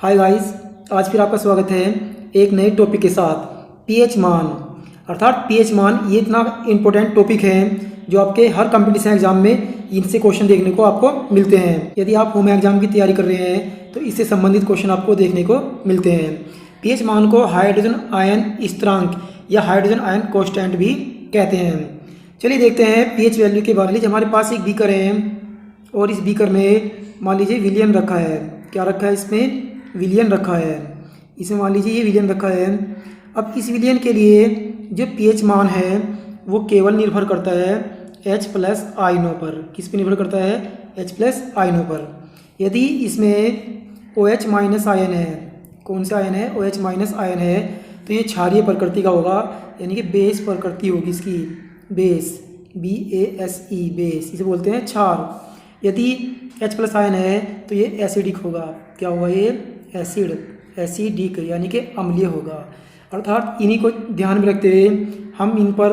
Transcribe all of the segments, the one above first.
Hi guys, आज फिर आपका स्वागत है एक नए टॉपिक के साथ। पीएच मान अर्थात पीएच मान ये इतना इम्पोर्टेंट टॉपिक है जो आपके हर कंपटीशन एग्जाम में इनसे क्वेश्चन देखने को आपको मिलते हैं। यदि आप होम एग्जाम की तैयारी कर रहे हैं तो इससे संबंधित क्वेश्चन आपको देखने को मिलते हैं। पीएच मान को हाइड्रोजन आयन स्थिरांक या हाइड्रोजन आयन कांस्टेंट भी कहते हैं। चलिए देखते हैं पीएच वैल्यू के बारे में। हमारे पास एक बीकर है और इस बीकर में मान लीजिए विलियन रखा है। क्या रखा है? इसमें विलियन रखा है। इसमें मान लीजिए ये विलियन रखा है। अब इस विलियन के लिए जो पीएच मान है वो केवल निर्भर करता है H+ आयनों पर। किस पे निर्भर करता है? H+ आयनों पर। यदि इसमें OH- आयन है, कौन सा आयन है? OH- आयन है, तो ये क्षारीय प्रकृति का होगा, यानी कि बेस प्रकृति होगी इसकी। बेस BASE बेस, इसे बोलते हैं क्षार। यदि H+ आयन है तो ये एसिडिक होगा। क्या होगा? ये एसिडिक यानी कि अम्लीय होगा। अर्थात इन्हीं को ध्यान में रखते हुए हम इन पर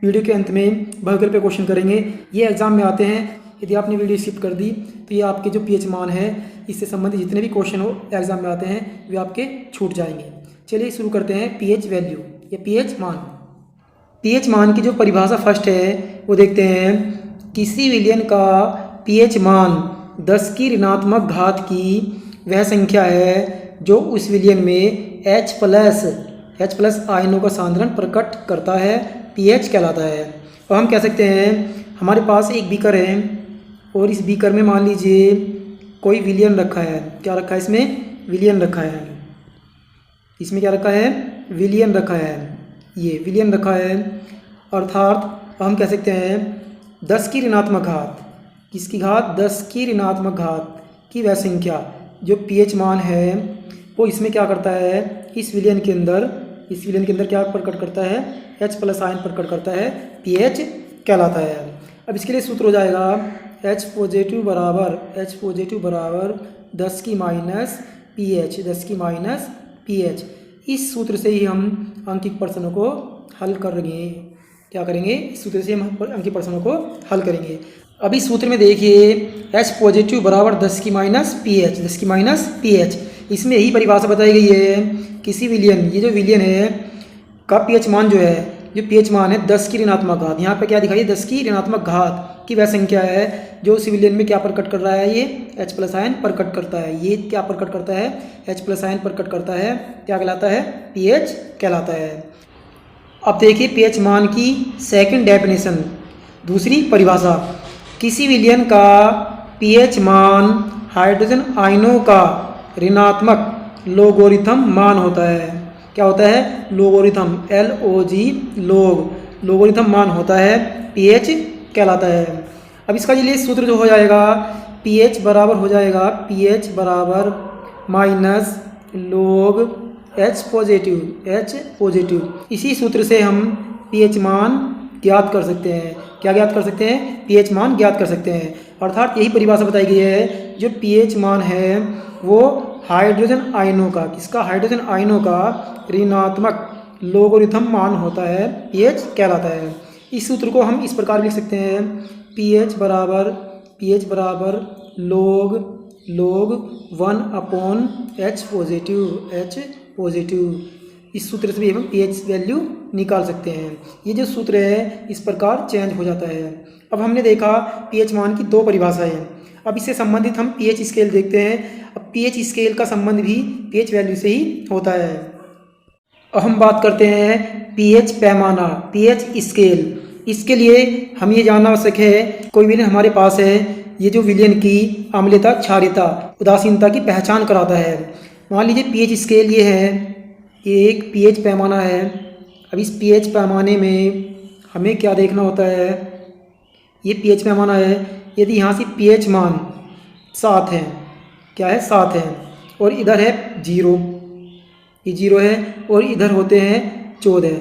वीडियो के अंत में भरकर पे क्वेश्चन करेंगे। ये एग्जाम में आते हैं। यदि आपने वीडियो स्किप कर दी तो ये आपके जो पीएच मान है इससे संबंधित जितने भी क्वेश्चन हो एग्जाम में आते हैं वे आपके छूट जाएंगे। चलिए शुरू करते हैं पीएच वैल्यू या पीएच मान। पीएच मान की जो परिभाषा फर्स्ट है वो देखते हैं। किसी विलियन का पीएच मान 10 की ऋणात्मक घात की वह संख्या है जो उस विलियन में H+ आयनों का सांद्रण प्रकट करता है, पीएच कहलाता है। और हम कह सकते हैं हमारे पास एक बीकर है और इस बीकर में मान लीजिए कोई विलियन रखा है। क्या रखा है? इसमें विलियन रखा है। इसमें क्या रखा है? विलियन रखा है। ये विलियन रखा है। अर्थात हम कह सकते हैं 10 की ऋणात्मक घात, किसकी घात? 10 की ऋणात्मक घात की वह संख्या जो पीएच मान है वो इसमें क्या करता है? इस विलियन के अंदर क्या प्रकट करता है? H+ आयन प्रकट करता है, पीएच कहलाता है। अब इसके लिए सूत्र हो जाएगा H पॉजिटिव बराबर 10 की माइनस पीएच। इस सूत्र से ही हम अंकित प्रश्नों को हल करेंगे। क्या करेंगे? इस सूत्र से हम अंकित प्रश्नों को हल करेंगे। अब इस सूत्र में देखिए H पॉजिटिव बराबर 10 की माइनस पीएच। इसमें यही परिभाषा बताई गई है। किसी विलियन, ये जो विलियन है का पीएच मान जो है, जो पीएच मान है 10 की ऋणात्मक घात। यहाँ पे क्या दिखाई? 10 की ऋणात्मक घात की वह संख्या है जो उस विलियन में क्या प्रकट कर रहा है? ये H+ आयन प्रकट करता है। ये क्या प्रकट करता है? H+ आयन प्रकट करता है। क्या कहलाता है? पीएच कहलाता है। अब देखिए पीएच मान की सेकंड डेफिनेशन, दूसरी परिभाषा। किसी विलियन का पीएच मान हाइड्रोजन आयनों का ऋणात्मक लोगोरिथम मान होता है। क्या होता है? लोगोरिथम, LOG लोगोरिथम मान होता है, पीएच कहलाता है। अब इसका लिए सूत्र जो हो जाएगा पीएच बराबर हो जाएगा पीएच बराबर माइनस log H पॉजिटिव। इसी सूत्र से हम पीएच मान ज्ञात कर सकते हैं। क्या ज्ञात कर सकते हैं? पीएच मान ज्ञात कर सकते हैं। अर्थात यही परिभाषा बताई गई है, जो पीएच मान है वो हाइड्रोजन आयनों का, किसका? हाइड्रोजन आयनों का ऋणात्मक लोगोरिथम मान होता है, पीएच कहलाता है। इस सूत्र को हम इस प्रकार लिख सकते हैं पीएच बराबर log 1/H पॉजिटिव। इस सूत्र से भी हम पीएच वैल्यू निकाल सकते हैं। ये जो सूत्र है इस प्रकार चेंज हो जाता है। अब हमने देखा पीएच मान की दो परिभाषाएं। अब इससे संबंधित हम पीएच स्केल देखते हैं। अब पीएच स्केल का संबंध भी पीएच वैल्यू से ही होता है। अब हम बात करते हैं पीएच पैमाना, पीएच स्केल। इसके लिए हम ये जानना आवश्यक है, कोई विलियन हमारे पास है, ये जो विलियन की अम्लता, क्षारीयता, उदासीनता की पहचान कराता है। मान लीजिए पीएच स्केल ये है, एक पीएच पैमाना है। अब इस पीएच पैमाने में हमें क्या देखना होता है? ये पीएच पैमाना है। यदि यहाँ से पीएच मान 7 है, क्या है? 7 है, और इधर है 0, ये 0 है, और इधर होते हैं 14।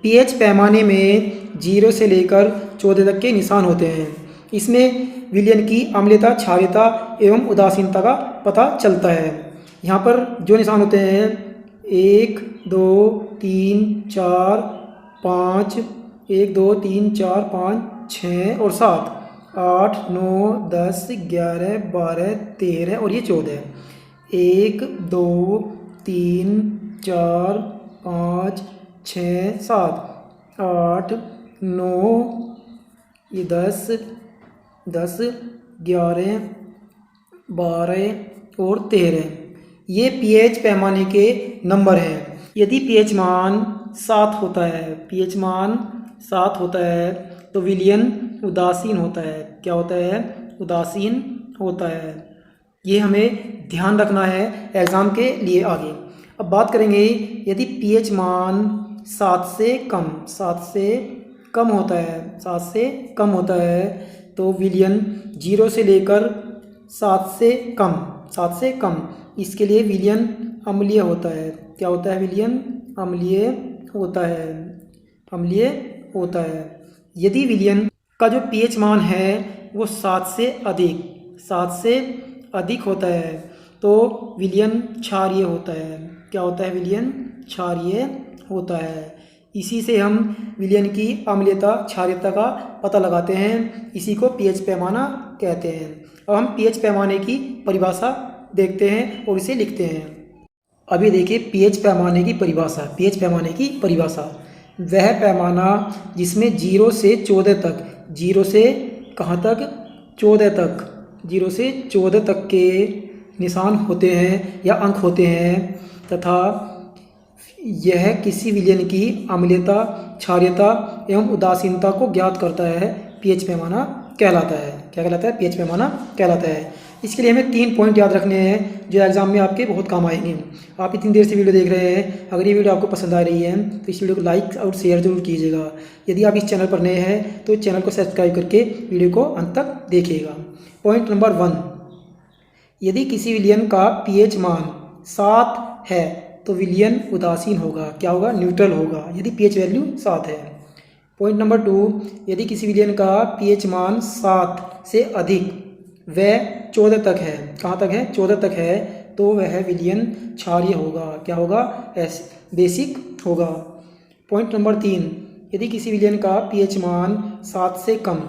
पीएच पैमाने में 0 से लेकर 14 तक के निशान होते हैं। इसमें विलियन की अम्लता, क्षारीयता एवं उदासीनता का पता चलता है। यहाँ पर जो निशान होते हैं 1 2 3 4 5, 1 2 3 4 5 6 और 7, 8 9 10 11 12 13 और ये 14। 1 2 3 4 5 6 7 8 9 ये 10 10 11 12 और 13 ये pH पैमाने के नंबर हैं। यदि pH मान 7 होता है, pH मान 7 होता है तो विलयन उदासीन होता है। क्या होता है? उदासीन होता है। ये हमें ध्यान रखना है एग्ज़ाम के लिए आगे। अब बात करेंगे यदि pH मान 7 से कम होता है, 7 से कम होता है तो विलयन 0 से लेकर 7 से कम इसके लिए विलयन अम्लीय होता है। क्या होता है? विलयन अम्लीय होता है। यदि विलयन का जो pH मान है वो 7 से अधिक होता है तो विलयन क्षारीय होता है। क्या होता है? विलयन क्षारीय होता है। इसी से हम विलयन की अम्लीयता क्षारीयता का पता लगाते हैं। इसी को pH पैमाना कहते हैं। अब हम pH पैमाने की परिभाषा देखते हैं और इसे लिखते हैं। अभी देखिए pH पैमाने की परिभाषा। वह पैमाना जिसमें 0 से 14 तक, 0 से कहाँ तक? 14 तक, 0 से 14 तक के निशान होते हैं या अंक होते हैं तथा यह किसी विलयन की अम्लीयता, क्षारीयता एवं उदासीनता को ज्ञात करता है। pH पैमाना कहलाता है। क्या कहलाता है? pH पैमाना कहलाता है। इसके लिए हमें 3 पॉइंट याद रखने हैं जो एग्जाम में आपके बहुत काम आएंगे। आप इतनी देर से वीडियो देख रहे हैं, अगर ये वीडियो आपको पसंद आ रही है तो इस वीडियो को लाइक और शेयर जरूर कीजिएगा। यदि आप इस चैनल पर नए हैं तो चैनल को सब्सक्राइब करके वीडियो को अंत तक देखिएगा। पॉइंट नंबर 1, यदि किसी विलयन का pH मान 7 है तो विलयन उदासीन होगा। क्या होगा? न्यूट्रल होगा यदि pH वैल्यू 7 है। पॉइंट नंबर 2, यदि किसी विलयन का pH मान 7 से अधिक व 14 तक है, कहाँ तक है? 14 तक है तो वह विलयन क्षारीय होगा। क्या होगा? बेसिक होगा। पॉइंट नंबर 3, यदि किसी विलयन का pH मान 7 से कम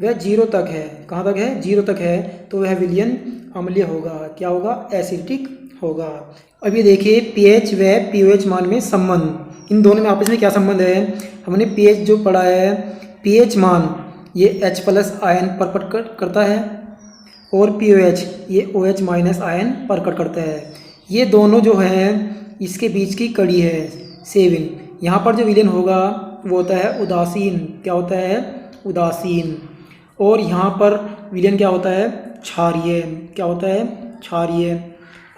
वह 0 तक है, कहाँ तक है? 0 तक है तो वह विलयन अम्लीय होगा। क्या होगा? एसिडिक होगा। अब ये देखिए pH व pOH मान में संबंध, इन दोनों में आपस में क्या संबंध है? हमने pH जो पढ़ा है, pH मान ये H+ आयन प्रकट करता है और pOH ये OH- आयन प्रकट करता है। ये दोनों जो हैं इसके बीच की कड़ी है सेविन। यहाँ पर जो विलयन होगा वो होता है उदासीन। क्या होता है? उदासीन। और यहाँ पर विलयन क्या होता है? क्षारीय। क्या होता है? क्षारीय।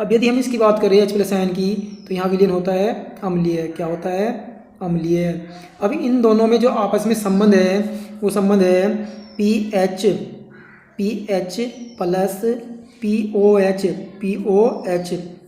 अब यदि हम इसकी बात करें H+ आयन की तो यहाँ विलयन होता है अम्लीय। क्या होता है? अम्लीय। अब इन दोनों में जो आपस में संबंध है वो संबंध है pH प्लस POH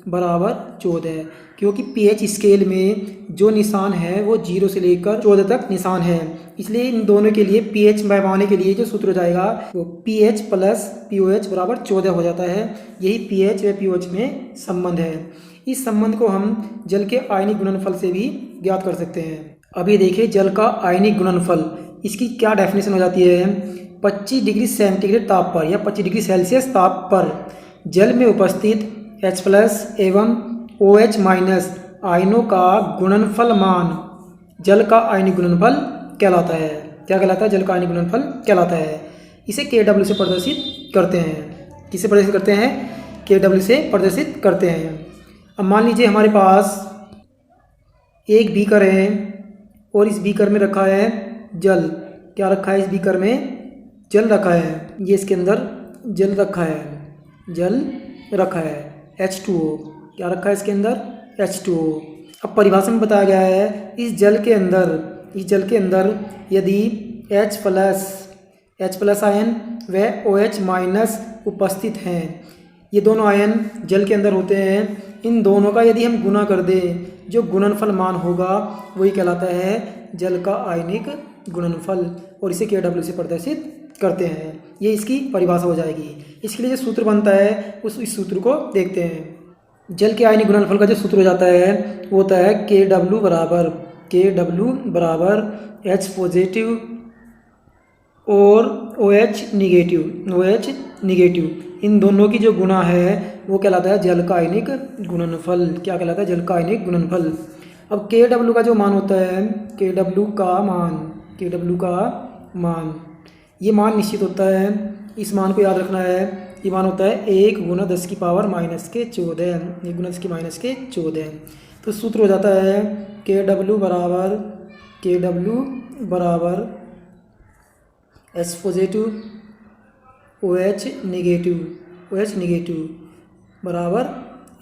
बराबर 14, क्योंकि pH स्केल में जो निशान है वो 0 से लेकर 14 तक निशान है। इसलिए इन दोनों के लिए pH पैमाने के लिए जो सूत्र हो जाएगा वो pH प्लस POH बराबर 14 हो जाता है। यही pH व POH में संबंध है। इस संबंध को हम जल के आयनिक गुणनफल से भी ज्ञात कर सकते हैं। अभी देखिए जल का आयनिक गुणनफल, इसकी क्या डेफिनेशन हो जाती है? 25 डिग्री सेंटीग्रेड ताप पर या 25 डिग्री सेल्सियस ताप पर जल में उपस्थित H+ एवं OH- आयनों का गुणनफल मान जल का आयनिक गुणनफल कहलाता है। क्या कहलाता है? जल का आयनिक गुणनफल कहलाता है। इसे KW से प्रदर्शित करते हैं। किससे प्रदर्शित करते हैं? KW से प्रदर्शित करते हैं। अब मान लीजिए हमारे पास एक बीकर है और इस बीकर में रखा है जल। क्या रखा है? इस बीकर में जल रखा है। ये इसके अंदर जल रखा है H2O। क्या रखा है इसके अंदर? H2O। अब परिभाषा में बताया गया है इस जल के अंदर यदि H+ आयन व OH- उपस्थित हैं, ये दोनों आयन जल के अंदर होते हैं। इन दोनों का यदि हम गुना कर दें, जो गुणनफल मान होगा वही कहलाता है जल का आयनिक गुणनफल, और इसे KW से प्रदर्शित करते हैं। ये इसकी परिभाषा हो जाएगी। इसके लिए जो सूत्र बनता है इस सूत्र को देखते हैं। जल के आयनिक गुणनफल का जो सूत्र हो जाता है वो होता है KW बराबर H+ और OH- निगेटिव। इन दोनों की जो गुणा है वो कहलाता है जल का आयनिक गुणनफल। क्या कहलाता है? जल का आयनिक गुणनफल। अब Kw का जो मान होता है, Kw का मान ये मान निश्चित होता है। इस मान को याद रखना है। ये मान होता है 1 गुना 10 की पावर माइनस के 14, 1 गुना 10 की माइनस के 14। तो सूत्र हो जाता है Kw बराबर H पॉजिटिव OH नेगेटिव बराबर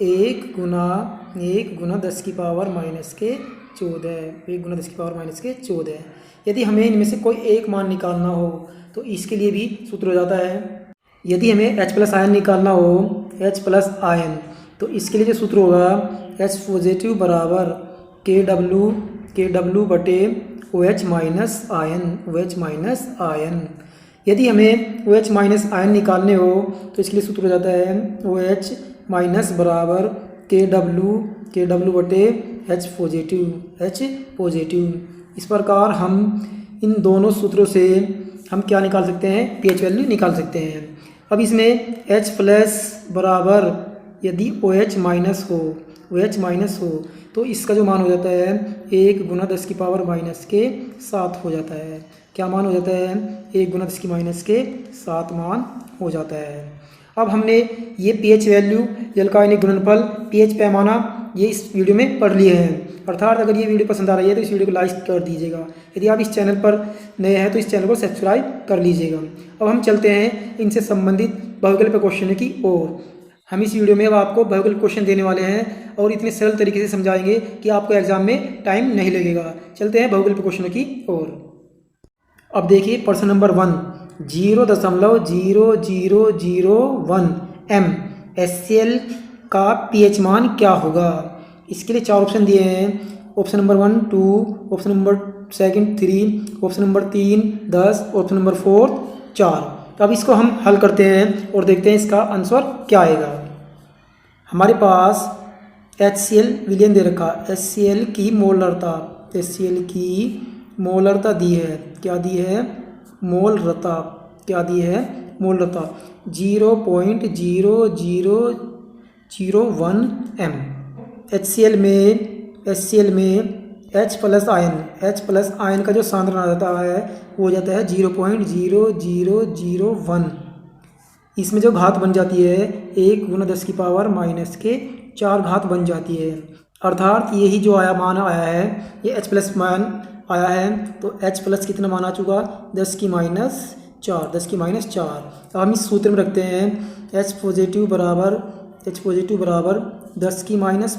1 गुना 10 की पावर माइनस के 14, 1 गुना 10 की पावर माइनस के 14। यदि हमें इनमें से कोई एक मान निकालना हो तो इसके लिए भी सूत्र हो जाता है। यदि हमें H प्लस आयन निकालना हो, H प्लस आयन, तो इसके लिए जो सूत्र होगा H पॉजिटिव बराबर KW बटे OH माइनस आयन। यदि हमें OH माइनस आयन निकालने हो तो इसके लिए सूत्र हो जाता है OH माइनस बराबर KW बटे H पॉजिटिव। इस प्रकार हम इन दोनों सूत्रों से हम क्या निकाल सकते हैं? pH वैल्यू निकाल सकते हैं। अब इसमें H प्लस बराबर यदि OH माइनस हो तो इसका जो मान हो जाता है 1 गुना 10 की पावर माइनस के 7 हो जाता है। क्या मान हो जाता है? 1 गुना 10 की माइनस के 7 मान हो जाता है। अब हमने ये pH वैल्यू, जल का आयनिक गुणनफल, pH पैमाना ये इस वीडियो में पढ़ लिए हैं। अर्थात अगर ये वीडियो पसंद आ रही है तो इस वीडियो को लाइक कर दीजिएगा। यदि आप इस चैनल पर नए हैं तो इस चैनल को सब्सक्राइब कर लीजिएगा। अब हम चलते हैं इनसे संबंधित बहुविकल्प क्वेश्चन की ओर। हम इस वीडियो में अब आपको बहुविकल्प क्वेश्चन देने वाले हैं और इतने सरल तरीके से समझाएंगे कि आपको एग्जाम में टाइम नहीं लगेगा। चलते हैं बहुविकल्प क्वेश्चन की ओर। अब देखिए प्रश्न नंबर 1, 0.0001 m HCl का pH मान क्या होगा? इसके लिए 4 ऑप्शन दिए हैं। Option number 1 2, option number 2 3, option number 3 10, option number 4 4। तो अब इसको हम हल करते हैं और देखते हैं इसका आंसर क्या आएगा। हमारे पास HCl विलयन दे रखा, HCl की मोलरता दी है। क्या दी है? मोलरता। क्या दी है? मोलरता 0.0001 m। HCl में H प्लस आयन का जो सांद्रण आ जाता है वो हो जाता है 0.0001। इसमें जो घात बन जाती है 1 गुना 10 की पावर माइनस के 4 घात बन जाती है। अर्थात यही जो मान आया है ये H प्लस मान आया है। तो H प्लस कितना मान आ चुका? 10 की माइनस 4। अब हम इस सूत्र में रखते हैं H पॉजिटिव बराबर 10 की माइनस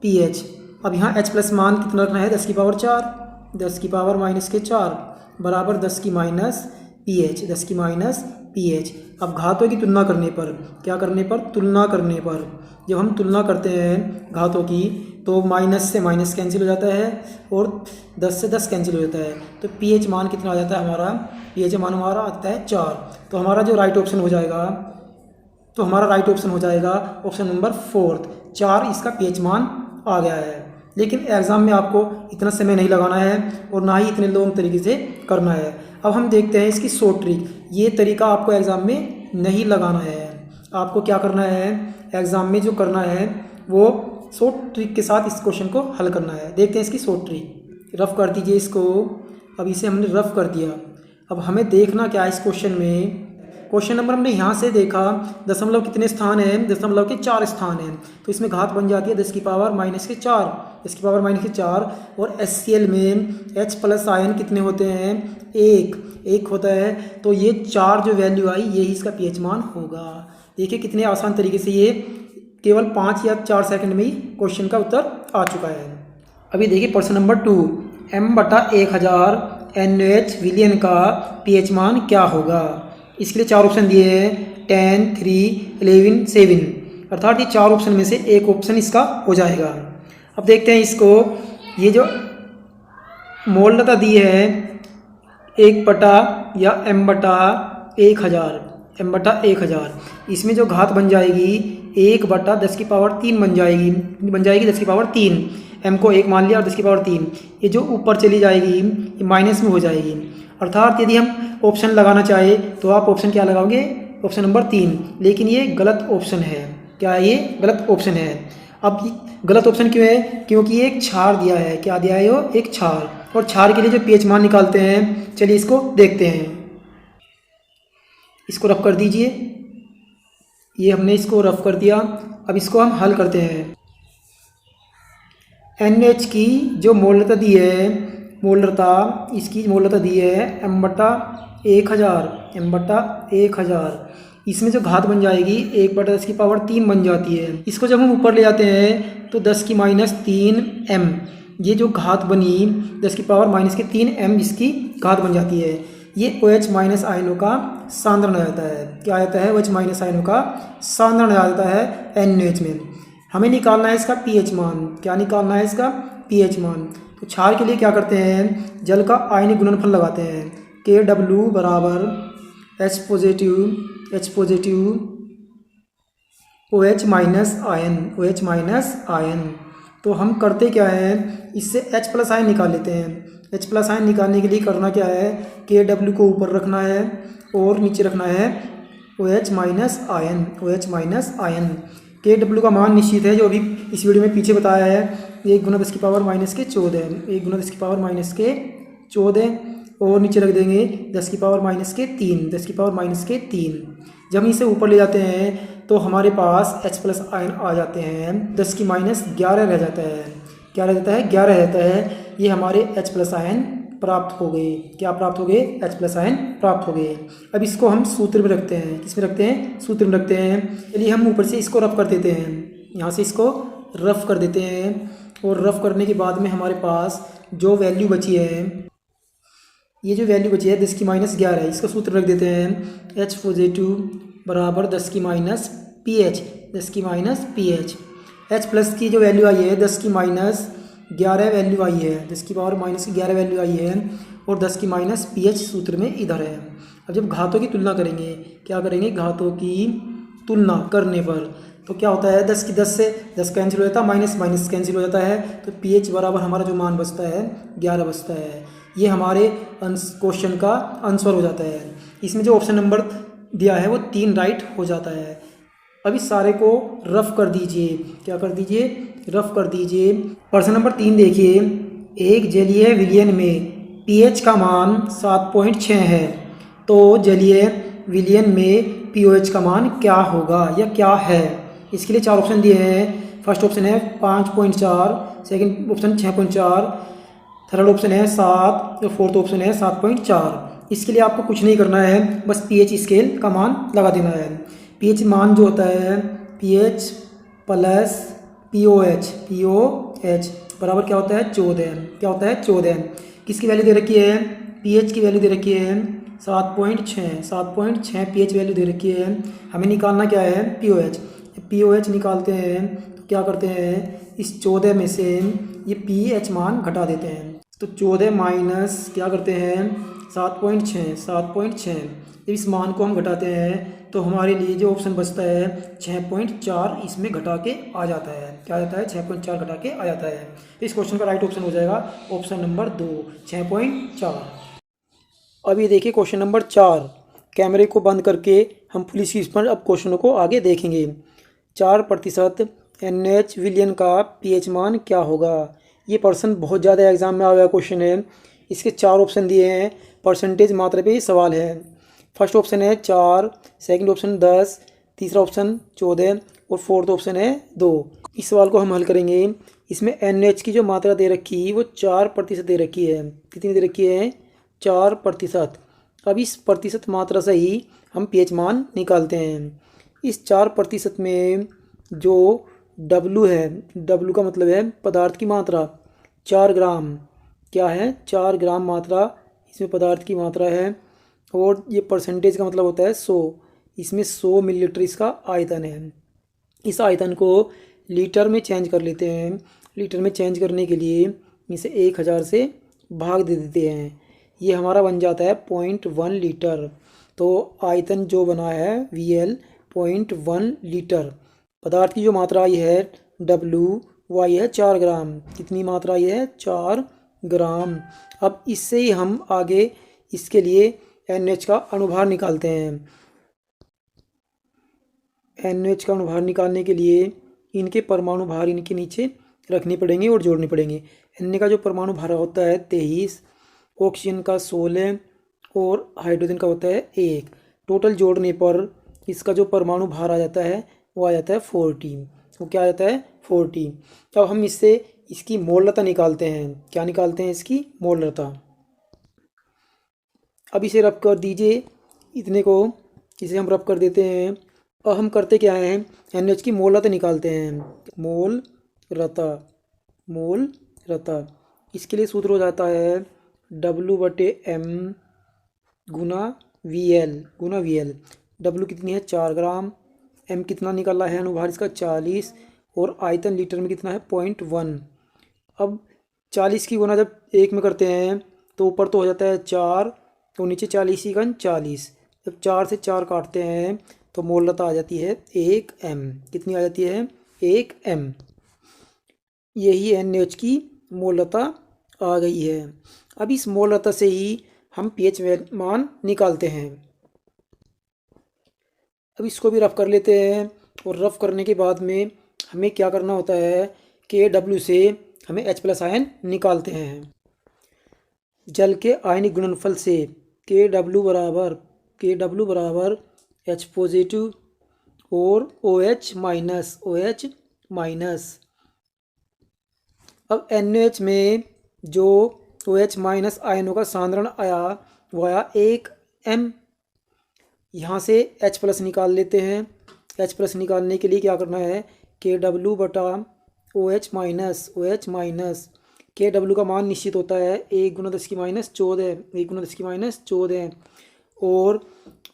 pH। अब यहाँ H प्लस मान कितना रखना है? 10 की पावर 4, 10 की पावर माइनस के 4 बराबर 10 की माइनस pH। अब घातों की तुलना करने पर, क्या करने पर? तुलना करने पर जब हम तुलना करते हैं घातों की तो माइनस से माइनस कैंसिल हो जाता है और 10 से 10 कैंसिल हो जाता है। तो pH मान कितना आ जाता है हमारा? pH मान हमारा आता है 4। तो हमारा जो राइट ऑप्शन हो जाएगा ऑप्शन नंबर 4, 4 इसका pH मान आ गया है। लेकिन एग्ज़ाम में आपको इतना समय नहीं लगाना है और ना ही इतने लॉन्ग तरीके से करना है। अब हम देखते हैं इसकी शॉर्ट ट्रिक। ये तरीका आपको एग्ज़ाम में नहीं लगाना है। आपको क्या करना है? एग्ज़ाम में जो करना है वो शॉर्ट ट्रिक के साथ इस क्वेश्चन को हल करना है। देखते हैं इसकी शॉर्ट ट्रिक। रफ़ कर दीजिए इसको। अब इसे हमने रफ़ कर दिया। अब हमें देखना क्या है इस क्वेश्चन में। क्वेश्चन नंबर हमने यहाँ से देखा, दशमलव कितने स्थान हैं? दशमलव के 4 स्थान हैं। तो इसमें घात बन जाती है 10 की पावर माइनस के 4 और HCl में H प्लस आयन कितने होते हैं? 1 होता है। तो ये 4 जो वैल्यू आई यही इसका pH मान होगा। देखिए कितने आसान तरीके से ये केवल 5 या 4 सेकंड में ही क्वेश्चन का उत्तर आ चुका है। अभी देखिए प्रश्न नंबर 2, m/1000 NaOH विलयन का pH मान क्या होगा? इसके लिए 4 ऑप्शन दिए हैं 10, 3, 11, 7। अर्थात ये 4 ऑप्शन में से एक ऑप्शन इसका हो जाएगा। अब देखते हैं इसको। ये जो मोलरता दी है 1 या m/1000, इसमें जो घात बन जाएगी 1/10 की पावर 3 बन जाएगी 10 की पावर 3। m को 1 मान लिया और 10 की पावर 3। ये जो ऊपर चली जाएगी ये माइनस में हो जाएगी। अर्थात यदि हम ऑप्शन लगाना चाहे तो आप ऑप्शन क्या लगाओगे, ऑप्शन नंबर 3, लेकिन ये गलत ऑप्शन है। क्या है ये? गलत ऑप्शन है। अब गलत ऑप्शन क्यों है? क्योंकि ये एक छार दिया है। क्या दिया है? वो एक छार, और छार के लिए जो पीएच मान निकालते हैं, चलिए इसको देखते हैं। इसको रफ कर दीजिए। ये हमने इसको रफ कर दिया। अब इसको हम हल करते हैं। NH की जो मोलरता दी है, इसकी मोलरता दी है m/1000, m/1000। इसमें जो घात बन जाएगी 1/10³ बन जाती है। इसको जब हम ऊपर ले जाते हैं तो 10⁻³ m, ये जो घात बनी 10⁻³ m इसकी घात बन जाती है। ये OH माइनस आयनों का सांद्रण आ जाता है। क्या आ जाता है? OH माइनस आयनों का सांद्रण आ जाता है NH में। हमें निकालना है इसका pH मान। क्या निकालना है इसका? pH मान। तो क्षार के लिए क्या करते हैं? जल का आयनिक गुणनफल लगाते हैं। Kw बराबर H positive OH minus ion. तो हम करते क्या है? इससे H+ आयन निकाल लेते हैं। H+ आयन निकालने के लिए करना क्या है? Kw को ऊपर रखना है और नीचे रखना है OH माइनस आयन। Kw का मान निश्चित है, जो अभी इस वीडियो में पीछे बताया है, 1×10⁻⁴ 1×10⁻⁴ और नीचे रख देंगे 10⁻⁻3। जब हम इसे ऊपर ले जाते हैं तो हमारे पास H+ आयन आ जाते हैं, 10⁻11 रह जाता है। क्या रह जाता है? 11 रहता है। ये हमारे H+ आयन प्राप्त हो गए। क्या प्राप्त हो गए? H+ आयन प्राप्त हो गए। अब इसको हम सूत्र में रखते हैं। किस में रखते हैं? सूत्र में रखते हैं। चलिए हम ऊपर से इसको रफ कर देते हैं। यहाँ से इसको रफ कर देते हैं, और रफ करने के बाद में हमारे पास जो वैल्यू बची है, ये जो वैल्यू बची है 10⁻11 है, इसका सूत्र रख देते हैं। H पॉजिटिव बराबर 10⁻pH। H+ की जो वैल्यू आई है 10⁻11 वैल्यू आई है, 10⁻11 वैल्यू आई है, और 10⁻pH सूत्र में इधर है। अब जब घातों की तुलना करेंगे, क्या करेंगे? घातों की तुलना करने पर तो क्या होता है? 10 की 10 से 10 कैंसिल हो जाता है, माइनस कैंसिल हो जाता है, तो pH बराबर हमारा जो मान बचता है 11 बचता है। ये हमारे क्वेश्चन का आंसर हो जाता है। इसमें जो ऑप्शन नंबर दिया है वो 3 राइट हो जाता है। अब इस सारे को रफ कर दीजिए। क्या कर दीजिए? रफ कर दीजिए। प्रश्न नंबर 3 देखिए। एक जलीय विलयन में pH का मान 7.6 है, तो जलीय विलयन में pOH का मान क्या होगा या क्या है? इसके लिए 4 ऑप्शन दिए हैं। फर्स्ट ऑप्शन है 5.4, सेकंड ऑप्शन 6.4, थर्ड ऑप्शन है 7 और फोर्थ ऑप्शन है 7.4। इसके लिए आपको कुछ नहीं करना है, बस pH स्केल का मान लगा देना है। pH मान जो होता है pH प्लस POH बराबर क्या होता है? 14। क्या होता है? 14। किसकी वैल्यू दे रखी है? pH की वैल्यू दे रखी है 7.6 pH वैल्यू दे रखी है। हमें निकालना क्या है? POH निकालते हैं तो क्या करते हैं? इस 14 में से ये pH मान घटा देते हैं, तो 14 माइनस क्या करते हैं? 7.6। जब इस मान को हम घटाते हैं तो हमारे लिए जो ऑप्शन बचता है 6.4 इसमें घटा के आ जाता है। क्या आ जाता है? 6.4 घटा के आ जाता है। इस क्वेश्चन का राइट ऑप्शन हो जाएगा ऑप्शन नंबर 2, 6.4। अब ये देखिए क्वेश्चन नंबर 4। कैमरे को बंद करके हम फुल स्क्रीन पर अब क्वेश्चनों को आगे देखेंगे। 4% NH विलयन का pH मान क्या होगा? ये पर्सन बहुत ज़्यादा एग्जाम में आया हुआ क्वेश्चन है। इसके 4 ऑप्शन दिए हैं, परसेंटेज मात्रा पे ही सवाल है। फर्स्ट ऑप्शन है 4, सेकंड ऑप्शन 10, तीसरा ऑप्शन 14 और फोर्थ ऑप्शन है 2। इस सवाल को हम हल करेंगे। इसमें NH की जो मात्रा दे रखी वो 4% दे रखी है। कितनी दे रखी है? 4%। अब इस प्रतिशत मात्रा से ही हम pH मान निकालते हैं। इस 4% में जो W है, W का मतलब है पदार्थ की मात्रा, 4 ग्राम। क्या है? 4 ग्राम मात्रा इसमें पदार्थ की मात्रा है, और ये परसेंटेज का मतलब होता है 100। इसमें 100 मिलीलीटर इसका आयतन है। इस आयतन को लीटर में चेंज कर लेते हैं। लीटर में चेंज करने के लिए इसे 1000 से भाग दे देते हैं। ये हमारा बन जाता है 0.1 लीटर। तो आयतन जो बना है VL 0.1 लीटर। पदार्थ की जो मात्रा आई है W वो आई है 4 ग्राम। कितनी मात्रा आई है? 4 ग्राम। अब इससे ही हम आगे इसके लिए NH का अणुभार निकालते हैं। NH का अणुभार निकालने के लिए इनके परमाणु भार इनके नीचे रखने पड़ेंगे और जोड़ने पड़ेंगे। Na का जो परमाणु भार होता है 23, ऑक्सीजन का 16 और हाइड्रोजन का होता है 1। टोटल जोड़ने पर इसका जो परमाणु भार आ जाता है वो आ जाता है 40। वो क्या आ जाता है 40। अब हम इससे इसकी मोलरता निकालते हैं। क्या निकालते हैं? इसकी मोलरता। अब इसे रब कर दीजिए, इतने को इसे हम रब कर देते हैं। अब हम करते क्या हैं? NH की मोलरता निकालते हैं। मोलरता, मोलरता। इसके लिए सूत्र हो जाता है W/M गुना VL गुना VL। W कितनी है? 4 ग्राम। M कितना निकाला है अनुभार इसका? 40। और आयतन लीटर में कितना है? 0.1। अब 40 की गुना जब 1 में करते हैं तो ऊपर तो हो जाता है 4 तो नीचे 40 ही घन 40। जब 4 से 4 काटते हैं तो मोलरता आ जाती है 1 M। कितनी आ जाती है? 1 M। यही NH की मोलरता आ गई है। अब इस मोलरता से ही हम pH मान निकालते हैं। अब इसको भी रफ कर लेते हैं और रफ करने के बाद में हमें क्या करना होता है? KW से हमें H+ आयन निकालते हैं। जल के आयनिक गुणनफल से KW बराबर H पॉजिटिव और OH माइनस। अब NH में जो OH माइनस आयनों का सांद्रण आया वो आया 1 M। यहाँ से H+ निकाल लेते हैं। H+ निकालने के लिए क्या करना है? KW बटा OH माइनस। KW का मान निश्चित होता है 1 × 10⁻14, 1 × 10⁻14। और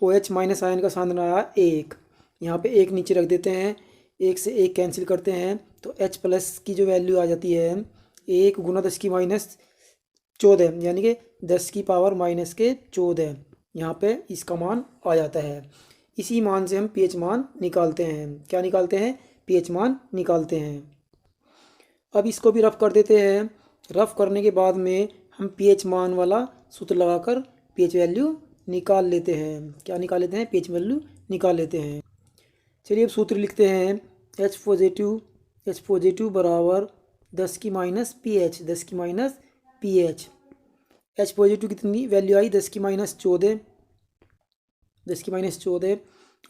OH माइनस आयन का सांद्रण आया 1। यहाँ पे 1 नीचे रख देते हैं, 1 से 1 कैंसिल करते हैं तो H+ की जो वैल्यू आ जाती है 1 × 10⁻14 यानी कि 10⁻⁻14। यहाँ पे इसका मान आ जाता है। इसी मान से हम pH मान निकालते हैं। क्या निकालते हैं? pH मान निकालते हैं। अब इसको भी रफ कर देते हैं। रफ करने के बाद में हम pH मान वाला सूत्र लगाकर pH वैल्यू निकाल लेते हैं। क्या निकाल लेते हैं? pH वैल्यू निकाल लेते हैं। चलिए अब सूत्र लिखते हैं। H पॉजिटिव बराबर 10⁻pH, 10⁻pH। H पॉजिटिव कितनी वैल्यू आई? 10⁻14, 10⁻14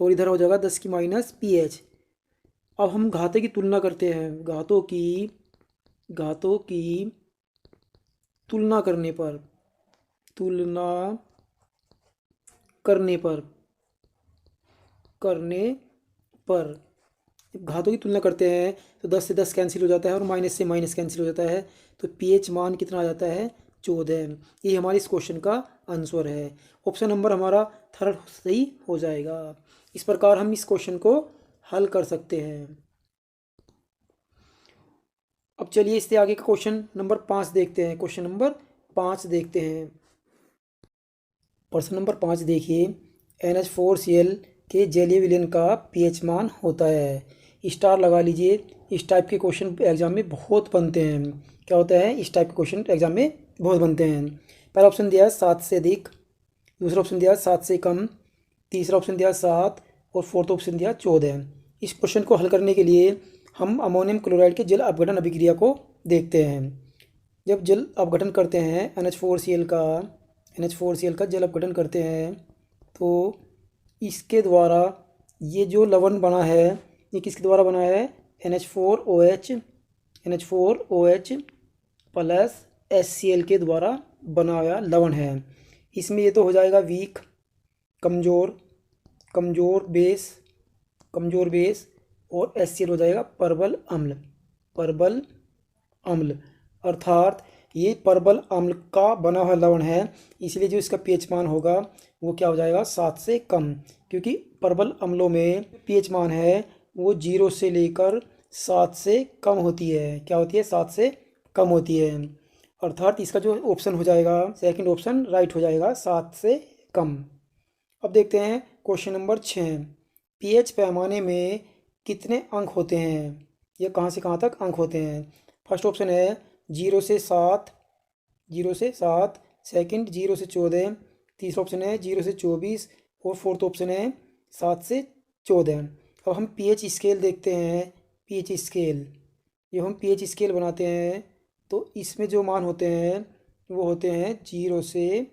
और इधर हो जाएगा 10⁻pH। अब हम घातों की तुलना करते हैं। घातों की तुलना करने पर घातों की तुलना करते हैं तो 10 से 10 कैंसिल हो जाता है और माइनस से माइनस कैंसिल हो जाता है तो pH मान कितना आ जाता है? 14। ये हमारे इस क्वेश्चन का आंसर है। ऑप्शन नंबर हमारा थर्ड सही हो जाएगा। इस प्रकार हम इस क्वेश्चन को हल कर सकते हैं। अब चलिए इससे आगे का क्वेश्चन नंबर 5 देखते हैं। क्वेश्चन नंबर 5 देखते हैं। प्रश्न नंबर 5 देखिए, NH4Cl के जलीय विलयन का pH मान होता है। स्टार लगा लीजिए। इस टाइप के क्वेश्चन एग्जाम में बहुत बनते हैं। क्या होता है? इस टाइप के क्वेश्चन एग्जाम में बहुत बनते हैं। पहला ऑप्शन दिया है 7 से अधिक, दूसरा ऑप्शन दिया है 7 से कम, तीसरा ऑप्शन दिया 7 और फोर्थ ऑप्शन दिया 14। इस क्वेश्चन को हल करने के लिए हम अमोनियम क्लोराइड के जल अपघटन अभिक्रिया को देखते हैं। जब जल अपघटन करते हैं NH4Cl का जल अपघटन करते हैं तो इसके द्वारा ये जो लवण बना है ये किसके द्वारा बना है? NH4OH प्लस HCl के द्वारा बना हुआ लवण है। इसमें ये तो हो जाएगा वीक, कमज़ोर बेस और HCl हो जाएगा प्रबल अम्ल। अर्थात ये प्रबल अम्ल का बना हुआ लवण है, इसलिए जो इसका pH मान होगा वो क्या हो जाएगा? 7 से कम। क्योंकि प्रबल अम्लों में pH मान है वो 0 से लेकर 7 से कम होती है। क्या होती है? 7 से कम होती है। अर्थात इसका जो ऑप्शन हो जाएगा सेकंड ऑप्शन राइट हो जाएगा, 7 से कम। अब देखते हैं क्वेश्चन नंबर 6। pH पैमाने में कितने अंक होते हैं? ये कहाँ से कहाँ तक अंक होते हैं? फर्स्ट ऑप्शन है 0 से 7, सेकंड 0 से 14, तीसरा ऑप्शन है 0 से 24 और फोर्थ ऑप्शन है 7 से 14। अब हम पीएच स्केल देखते हैं। पीएच स्केल, जब हम पीएच स्केल बनाते हैं तो इसमें जो मान होते हैं वो होते हैं 0 से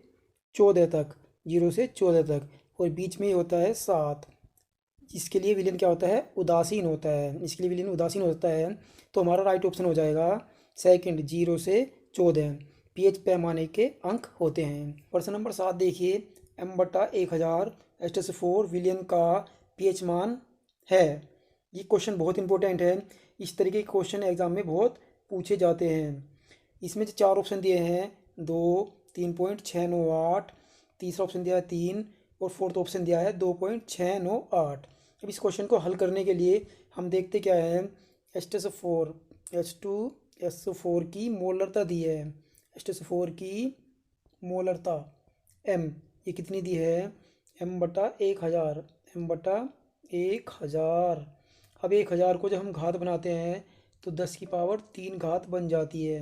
14 तक, 0 से 14 तक, और बीच में ये होता है 7। इसके लिए विलेन क्या होता है? उदासीन होता है। इसके लिए विलेन उदासीन होता है, तो हमारा राइट ऑप्शन हो जाएगा सेकंड, 0 से 14 पीएच पैमाने के अंक होते हैं। प्रश्न नंबर 7 देखिए, m/1000 H+4 विलियन का पीएच मान है। ये क्वेश्चन बहुत इंपॉर्टेंट है। इस तरीके के क्वेश्चन एग्जाम में बहुत पूछे जाते हैं। इसमें जो 4 ऑप्शन दिए हैं, 2, 3.698, तीसरा ऑप्शन दिया है 3 और फोर्थ ऑप्शन दिया है 2.698। अब इस क्वेश्चन को हल करने के लिए हम देखते क्या है, H+4 H2SO4 की मोलरता दी है। H+4 की मोलरता m ये कितनी दी है? m/1000, m/1000। अब 1000 को जब हम घात बनाते हैं तो 10 की पावर 3 घात बन जाती है।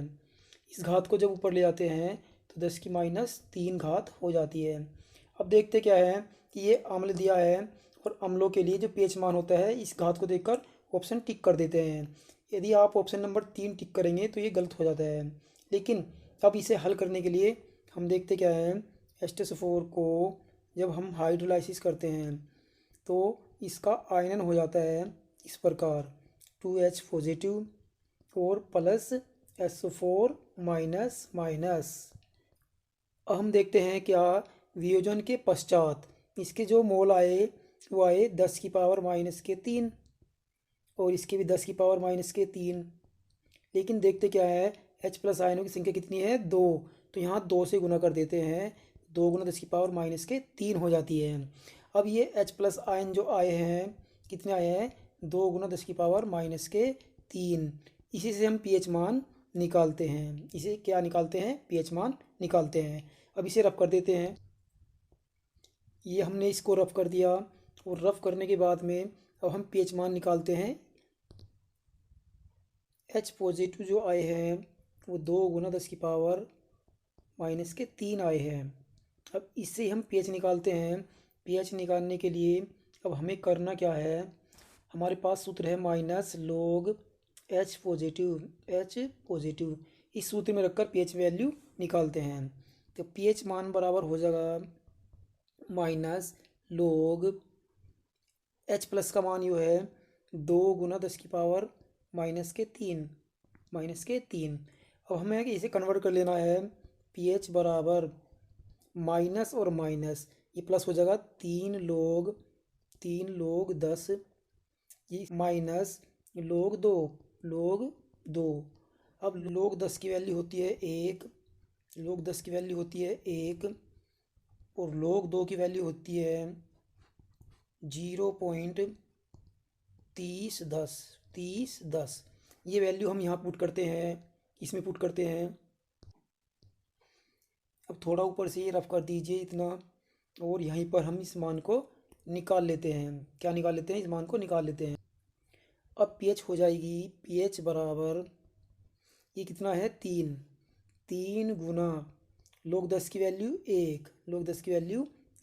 इस घात को जब ऊपर ले जाते हैं तो 10 की -3 घात हो जाती है। अब देखते क्या है कि ये अम्ल दिया है और अम्लों के लिए जो पीएच मान होता है, इस घात को देखकर ऑप्शन टिक कर देते हैं। यदि आप ऑप्शन नंबर 3 टिक करेंगे तो ये गलत हो जाता है। लेकिन अब इसे हल करने के लिए हम देखते क्या है, H+4 को जब हम हाइड्रोलाइसिस करते हैं तो इसका आयनन हो जाता है इस प्रकार, 2H पॉजिटिव और प्लस SO4 माइनस। अब हम देखते हैं क्या वियोजन के पश्चात इसके जो मोल आए वो आए 10 की पावर -3 और इसके भी 10 की पावर -3। लेकिन देखते क्या है, H+ आयनों की संख्या कितनी है? 2, तो यहाँ 2 से गुना कर देते हैं, 2 गुना 10 की पावर -3 हो जाती है। अब ये H+ आयन जो आए हैं, कितने आए हैं? 2 गुना 10 की पावर -3। इसी से हम पीएच मान निकालते हैं। इसे क्या निकालते हैं? पीएच मान निकालते हैं। अब इसे रफ कर देते हैं। ये हमने इसको रफ कर दिया और रफ करने के बाद में अब हम पीएच मान निकालते हैं। H पॉजिटिव जो आए हैं वो 2 गुना 10 की पावर -3 आए हैं। अब इससे हम पीएच निकालते हैं। पीएच निकालने के लिए अब हमें करना क्या है, हमारे पास सूत्र है -log H पॉजिटिव। इस सूत्र में रखकर पीएच वैल्यू निकालते हैं। तो पीएच मान बराबर हो जाएगा -log H+ का मान यो है 2 गुना 10 की पावर -3। अब हमें इसे कन्वर्ट कर लेना है। पीएच बराबर माइनस और माइनस, ये प्लस हो जाएगा 3 log 10, ये माइनस log 2। अब log 10 की वैल्यू होती है 1, log 10 की वैल्यू होती है 1 और log 2 की वैल्यू होती है 0.3010। ये वैल्यू हम यहाँ पुट करते हैं, इसमें पुट करते हैं। अब थोड़ा ऊपर से ये रफ कर दीजिए इतना, और यहीं पर हम इस मान को निकाल लेते हैं। क्या निकाल लेते हैं? इस मान को निकाल लेते हैं। अब पीएच हो जाएगी, पीएच बराबर ये कितना है 3 गुना log 10 की वैल्यू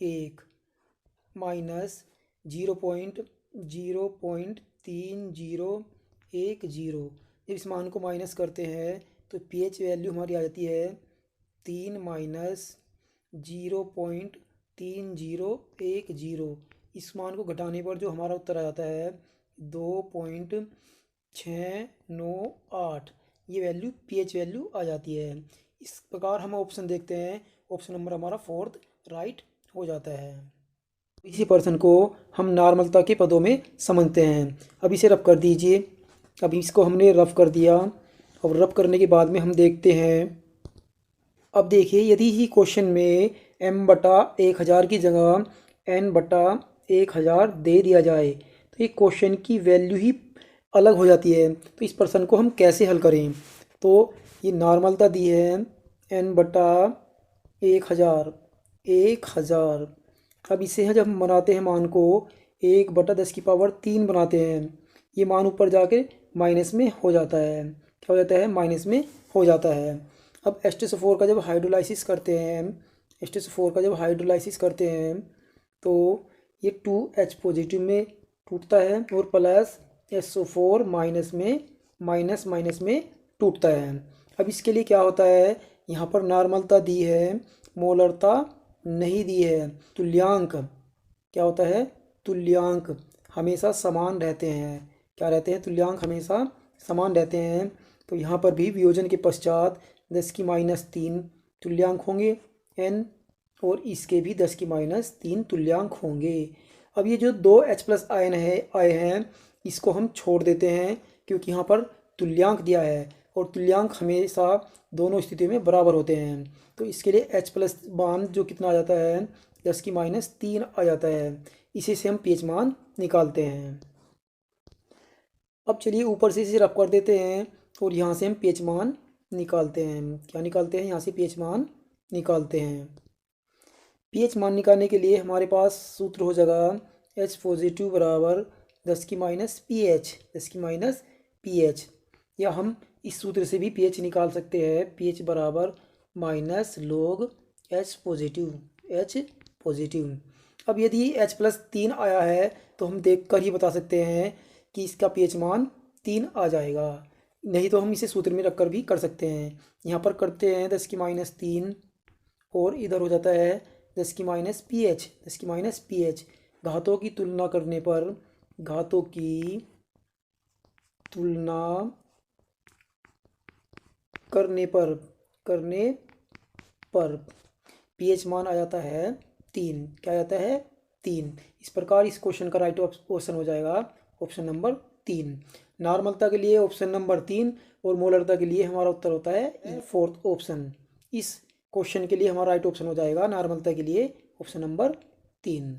1 माइनस 0.3010। जब इस मान को माइनस करते हैं तो पीएच वैल्यू हमारी आ जाती है 3 माइनस 0.3010। इस मान को घटाने पर जो हमारा उत्तर आ जाता है 2.698। ये वैल्यू पीएच वैल्यू आ जाती है। इस प्रकार हम ऑप्शन देखते हैं, ऑप्शन नंबर हमारा 4th राइट हो जाता है। इसी प्रश्न को हम नॉर्मलता के पदों में समझते हैं। अब इसे रफ कर दीजिए। अब इसको हमने रफ कर दिया और रफ करने के बाद में हम देखते हैं। अब देखिए, यदि ही क्वेश्चन में m/1000 की जगह n/1000 दे दिया जाए तो ये क्वेश्चन की वैल्यू ही अलग हो जाती है। तो इस प्रश्न को हम कैसे हल करें? तो ये नॉर्मलता दी है n/1000। अब इसे जब हम बनाते हैं मान को 1/10 बनाते हैं, ये मान ऊपर जाके माइनस में हो जाता है। क्या हो जाता है? माइनस में हो जाता है। अब H+4 का जब हाइड्रोलाइसिस करते हैं H2SO4 का जब हाइड्रोलाइसिस करते हैं तो ये 2H पॉजिटिव में टूटता है और प्लस SO4 माइनस में माइनस माइनस में टूटता है। अब इसके लिए क्या होता है, यहाँ पर नॉर्मलता दी है, मोलरता नहीं दी है। तुल्यांक क्या होता है, तुल्यांक हमेशा समान रहते हैं। क्या रहते हैं, तुल्यांक हमेशा समान रहते हैं। तो यहाँ पर भी वियोजन के पश्चात 10⁻³ तुल्यांक होंगे n, और इसके भी 10⁻³ तुल्यांक होंगे। अब ये जो 2H+ आयन आए हैं इसको हम छोड़ देते हैं क्योंकि यहाँ पर तुल्यांक दिया है और तुल्यांक हमेशा दोनों स्थितियों में बराबर होते हैं। तो इसके लिए H+ मान जो कितना आ जाता है, 10⁻³ आ जाता है। इसी से हम pH मान निकालते हैं। अब चलिए ऊपर से इसे रफ कर देते हैं और यहाँ से हम pH मान निकालते हैं। क्या निकालते हैं, यहाँ से pH मान निकालते हैं। pH मान निकालने के लिए हमारे पास सूत्र हो जाएगा H पॉजिटिव बराबर 10⁻pH, 10⁻pH, या हम इस सूत्र से भी pH निकाल सकते हैं। pH बराबर -log H positive, H positive. अब यदि H+3 आया है तो हम देख कर ही बता सकते हैं कि इसका pH मान 3 आ जाएगा, नहीं तो हम इसे सूत्र में रखकर भी कर सकते हैं। यहाँ पर करते हैं 10⁻³ और इधर हो जाता है 10⁻pH, 10⁻pH। घातों की तुलना करने पर, घातों की तुलना करने पर pH मान आ जाता है 3। क्या आ जाता है, 3। इस प्रकार इस क्वेश्चन का राइट ऑप्शन हो जाएगा ऑप्शन नंबर 3। नॉर्मलता के लिए ऑप्शन नंबर 3 और मोलरता के लिए हमारा उत्तर होता है 4th ऑप्शन। इस क्वेश्चन के लिए हमारा राइट ऑप्शन हो जाएगा नॉर्मलता के लिए ऑप्शन नंबर 3।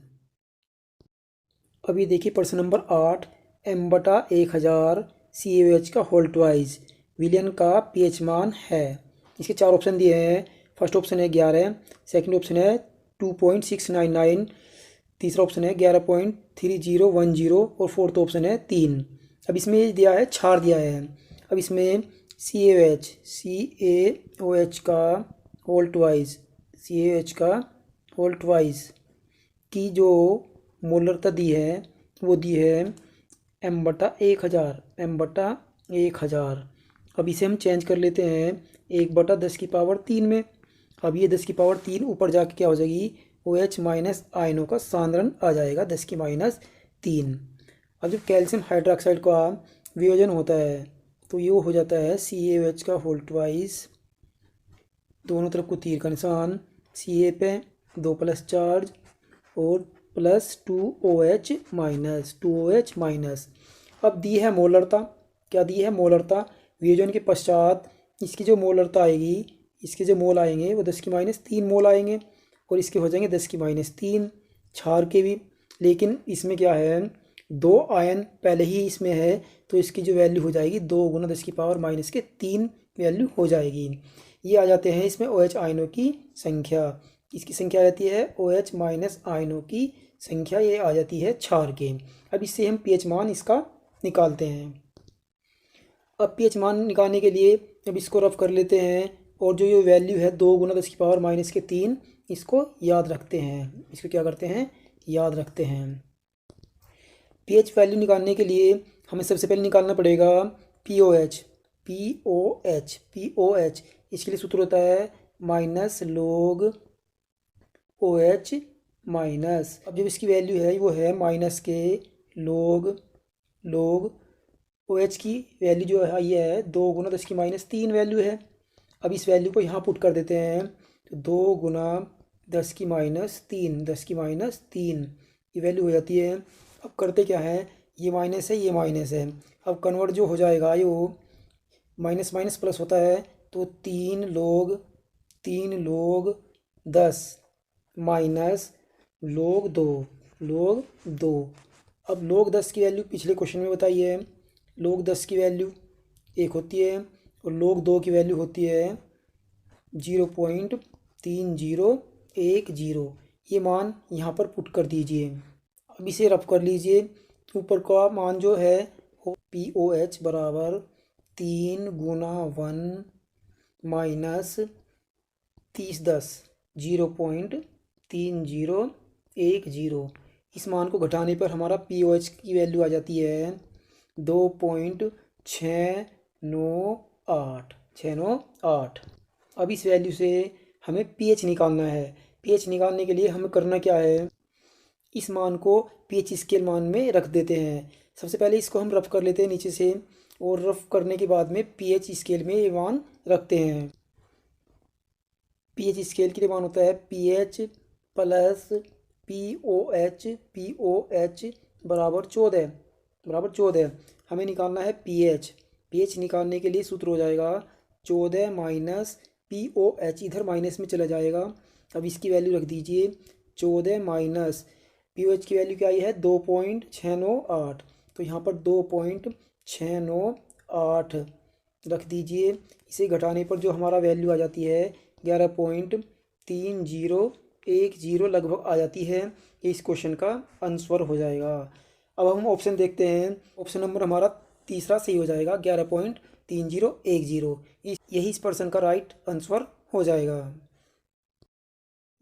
अभी देखिए प्रश्न नंबर 8, m/1000 CaOH का होल ट्वाइस विलयन का pH मान है। इसके 4 ऑप्शन दिए हैं। फर्स्ट ऑप्शन है 11, सेकंड ऑप्शन है 2.699, तीसरा ऑप्शन है 11.3010 और फोर्थ ऑप्शन है 3। अब इसमें दिया है क्षार दिया है। अब इसमें CaOH का होल ट्वाइस, CaOH का होल ट्वाइस की जो मोलरता दी है वो दी है m/1000, m/1000। अब इसे हम चेंज कर लेते हैं 1/10³ में। अब ये 10³ ऊपर जाके क्या हो जाएगी, OH माइनस आयनों का सांद्रण आ जाएगा 10⁻3। अब जब कैल्शियम हाइड्रोक्साइड का वियोजन होता है तो ये हो जाता है CaOH का होल ट्वाइस, दोनों तरफ को तीर का निशान, Ca पे 2+ चार्ज और +2OH माइनस, 2OH माइनस। अब दी है मोलरता, क्या दी है, मोलरता। वियोजन के पश्चात इसकी जो मोलरता आएगी, इसके जो मोल आएंगे वो 10⁻3 मोल आएंगे और इसके हो जाएंगे 10⁻3 क्षार के भी। लेकिन इसमें क्या है, 2 आयन पहले ही इसमें है तो इसकी जो वैल्यू हो जाएगी 2 × 10⁻³ वैल्यू हो जाएगी। ये आ जाते हैं इसमें OH आयनों की संख्या। इसकी संख्या आ जाती है OH माइनस आयनों की संख्या, ये आ जाती है क्षार के। अब इससे हम pH मान इसका निकालते हैं। अब pH मान निकालने के लिए अब इसको रफ कर लेते हैं और जो ये वैल्यू है 2 × 10⁻³ इसको याद रखते हैं। इसको क्या करते हैं, याद रखते हैं। pH वैल्यू निकालने के लिए हमें सबसे पहले निकालना पड़ेगा POH, POH, POH। इसके लिए सूत्र होता है -log OH माइनस। अब जब इसकी वैल्यू है वो है -log OH की वैल्यू जो है ये है 2 × 10⁻³ वैल्यू है। अब इस वैल्यू को यहाँ पुट कर देते हैं तो 2 × 10⁻³ ये वैल्यू हो जाती है। अब करते क्या है, ये माइनस है, ये माइनस है। अब कन्वर्ट जो हो जाएगा ये वो माइनस माइनस प्लस होता है तो 3 log 10 माइनस log 2। अब log 10 की वैल्यू पिछले क्वेश्चन में बताई है, log 10 की वैल्यू 1 होती है और log 2 की वैल्यू होती है 0.3010। ये मान यहाँ पर पुट कर दीजिए। अब इसे रफ कर लीजिए। ऊपर का मान जो है POH बराबर 3 × 1 - 3010 0.3010। इस मान को घटाने पर हमारा POH की वैल्यू आ जाती है 2.698। अब इस वैल्यू से हमें pH निकालना है। pH निकालने के लिए हमें करना क्या है, इस मान को pH स्केल मान में रख देते हैं। सबसे पहले इसको हम रफ कर लेते हैं नीचे से, और रफ करने के बाद में pH स्केल में ये मान रखते हैं। pH स्केल के लिए मान होता है pH प्लस POH बराबर 14। हमें निकालना है pH निकालने के लिए सूत्र हो जाएगा 14 माइनस POH, इधर माइनस में चला जाएगा। अब इसकी वैल्यू रख दीजिए 14 माइनस POH की वैल्यू क्या आई है 2.698, तो यहाँ पर 2.698 रख दीजिए। इसे घटाने पर जो हमारा वैल्यू आ जाती है 11.3010 लगभग आ जाती है। ये इस क्वेश्चन का आंसर हो जाएगा। अब हम ऑप्शन देखते हैं। ऑप्शन नंबर हमारा तीसरा सही हो जाएगा 11.3010। यही इस प्रश्न का राइट आंसर हो जाएगा।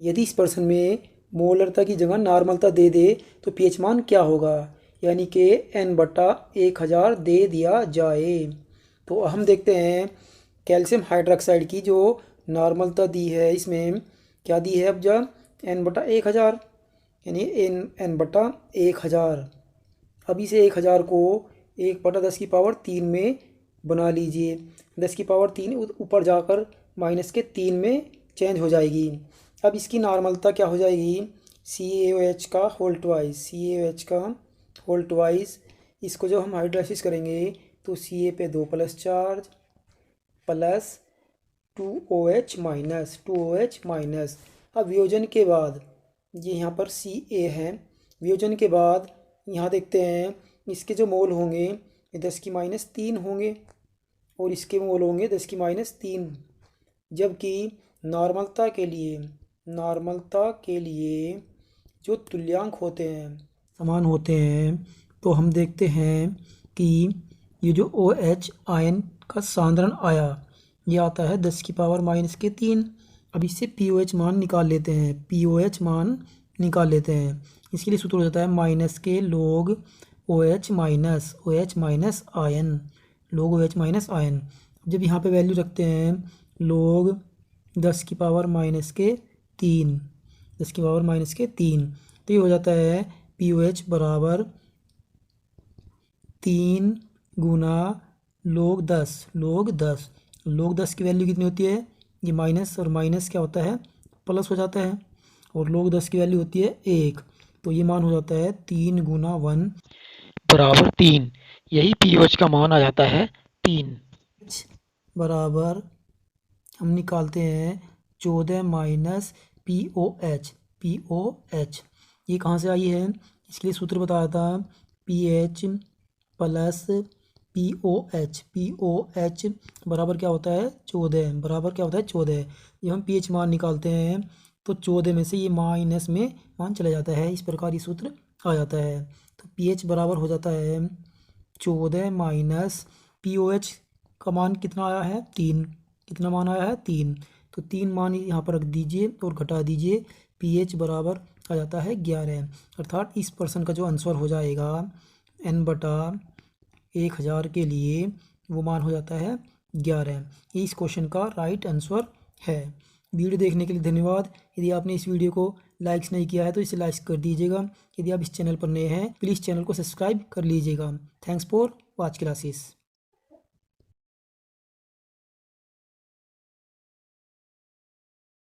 यदि इस प्रश्न में मोलरता की जगह नॉर्मलता दे दे तो pH मान क्या होगा, यानी कि N/1000 दे दिया जाए। तो हम देखते हैं कैल्शियम हाइड्रोक्साइड की जो नॉर्मलता दी है, इसमें क्या दी है अब जब N/1000, यानी N/1000। अब इसे 1000 को 1/10³ में बना लीजिए। 10³ ऊपर जाकर -3 में चेंज हो जाएगी। अब इसकी नॉर्मलता क्या हो जाएगी, CaOH का होल ट्वाइस। इसको जब हम हाइड्रोलाइसिस करेंगे तो Ca पे 2+ चार्ज प्लस 2OH माइनस। अब वियोजन के बाद ये यहाँ पर Ca है। वियोजन के बाद यहाँ देखते हैं इसके जो मोल होंगे ये 10⁻³ होंगे और इसके मोल होंगे 10⁻³। जबकि नॉर्मलता के लिए जो तुल्यांक होते हैं समान होते हैं, तो हम देखते हैं कि ये जो OH आयन का सांद्रण आया ये आता है 10⁻³ अब इससे POH मान निकाल लेते हैं। इसके लिए सूत्र हो जाता है -के log OH माइनस आयन। जब यहाँ पे वैल्यू रखते हैं log 10⁻³ तो ये हो जाता है POH बराबर 3 गुना log 10 की वैल्यू कितनी होती है, ये माइनस और माइनस क्या होता है प्लस हो जाता है, और log 10 की वैल्यू होती है 1, तो ये मान हो जाता है 3 गुना 1 बराबर 3। यही POH का मान आ जाता है 3। बराबर हम निकालते हैं 14 माइनस POH। ये कहाँ से आई है, इसके लिए सूत्र बताया था pH प्लस POH बराबर क्या होता है 14। जब हम pH मान निकालते हैं तो 14 में से ये माइनस में मान चला जाता है, इस प्रकार ये सूत्र आ जाता है। तो pH बराबर हो जाता है 14 माइनस POH का मान कितना आया है 3। कितना मान आया है 3, तो 3 मान यहाँ पर रख दीजिए और घटा दीजिए, pH बराबर आ जाता है 11। अर्थात इस प्रश्न का जो आंसर हो जाएगा N/1000 के लिए वो मान हो जाता है 11। ये इस क्वेश्चन का राइट आंसर है। वीडियो देखने के लिए धन्यवाद। यदि आपने इस वीडियो को लाइक्स नहीं किया है तो इसे लाइक कर दीजिएगा। यदि आप इस चैनल पर नए हैं प्लीज़ चैनल को सब्सक्राइब कर लीजिएगा। Thanks for watch classes.